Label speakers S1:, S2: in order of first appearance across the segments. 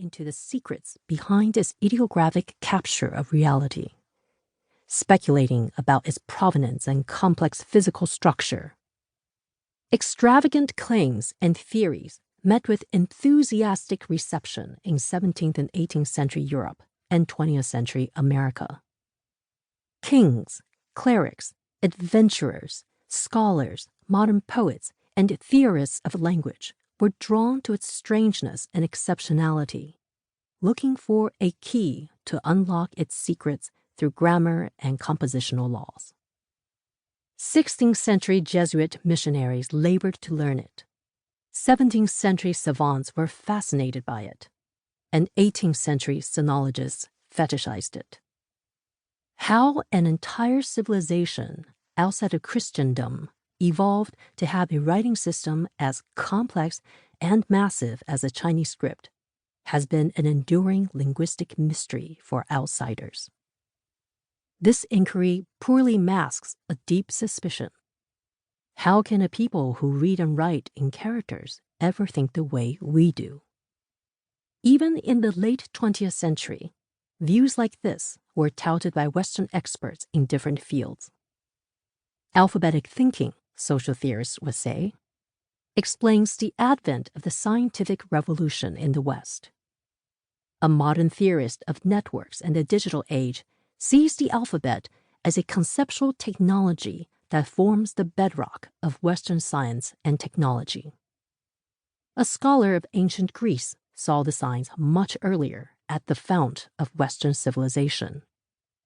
S1: into the secrets behind its ideographic capture of reality, speculating about its provenance and complex physical structure. Extravagant claims and theories met with enthusiastic reception in 17th and 18th century Europe and 20th century America. Kings, clerics, adventurers, scholars, modern poets, and theorists of language were drawn to its strangeness and exceptionality, looking for a key to unlock its secrets through grammar and compositional laws. 16th century Jesuit missionaries labored to learn it. 17th century savants were fascinated by it, and 18th century sinologists fetishized it. How an entire civilization outside of Christendom evolved to have a writing system as complex and massive as a Chinese script has been an enduring linguistic mystery for outsiders. This inquiry poorly masks a deep suspicion. How can a people who read and write in characters ever think the way we do? Even in the late 20th century, views like this were touted by Western experts in different fields. Alphabetic thinking, social theorists would say, explains the advent of the scientific revolution in the West. A modern theorist of networks and the digital age sees the alphabet as a conceptual technology that forms the bedrock of Western science and technology. A scholar of ancient Greece saw the signs much earlier at the fount of Western civilization,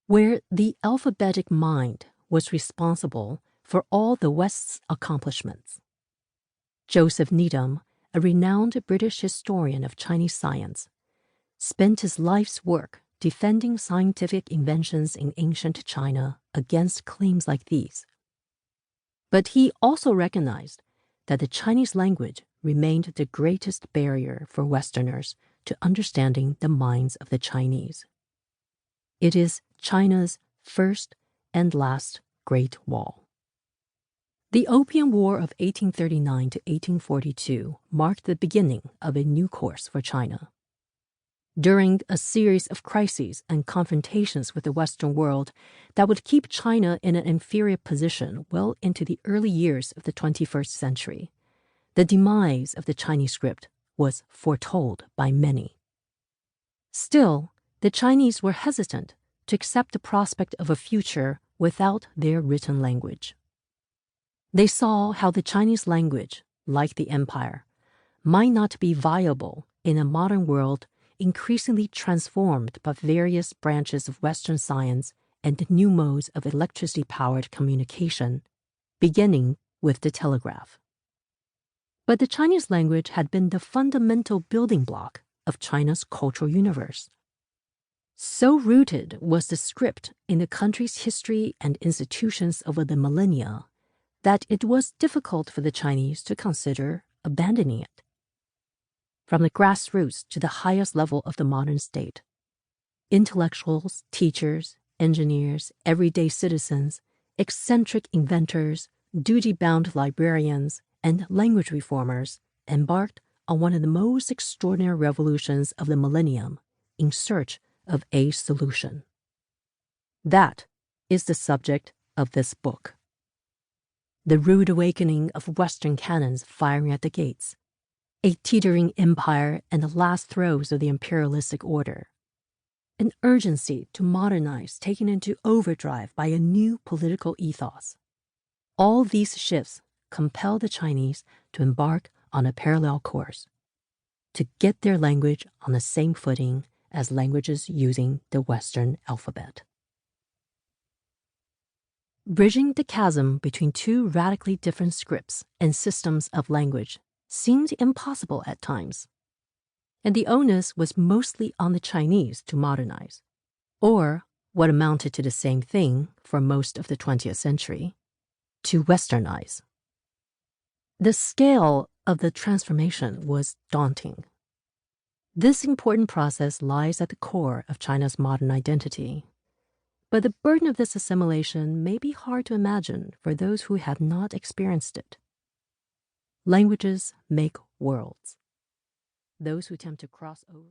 S1: where the alphabetic mind was responsible for all the West's accomplishments. Joseph Needham, a renowned British historian of Chinese science, spent his life's work defending scientific inventions in ancient China against claims like these. But he also recognized that the Chinese language remained the greatest barrier for Westerners to understanding the minds of the Chinese. It is China's first and last Great Wall. The Opium War of 1839 to 1842 marked the beginning of a new course for China. During a series of crises and confrontations with the Western world that would keep China in an inferior position well into the early years of the 21st century, the demise of the Chinese script was foretold by many. Still, the Chinese were hesitant to accept the prospect of a future without their written language. They saw how the Chinese language, like the empire, might not be viable in a modern world increasingly transformed by various branches of Western science and new modes of electricity-powered communication, beginning with the telegraph. But the Chinese language had been the fundamental building block of China's cultural universe. So rooted was the script in the country's history and institutions over the millennia that it was difficult for the Chinese to consider abandoning it. From the grassroots to the highest level of the modern state, intellectuals, teachers, engineers, everyday citizens, eccentric inventors, duty-bound librarians, and language reformers embarked on one of the most extraordinary revolutions of the millennium in search of a solution. That is the subject of this book. The rude awakening of Western cannons firing at the gates, a teetering empire and the last throes of the imperialistic order, an urgency to modernize taken into overdrive by a new political ethos. All these shifts compel the Chinese to embark on a parallel course, to get their language on the same footing as languages using the Western alphabet. Bridging the chasm between two radically different scripts and systems of language seemed impossible at times, and the onus was mostly on the Chinese to modernize, or what amounted to the same thing for most of the 20th century, to Westernize. The scale of the transformation was daunting. This important process lies at the core of China's modern identity. But the burden of this assimilation may be hard to imagine for those who have not experienced it. Languages make worlds. Those who attempt to cross over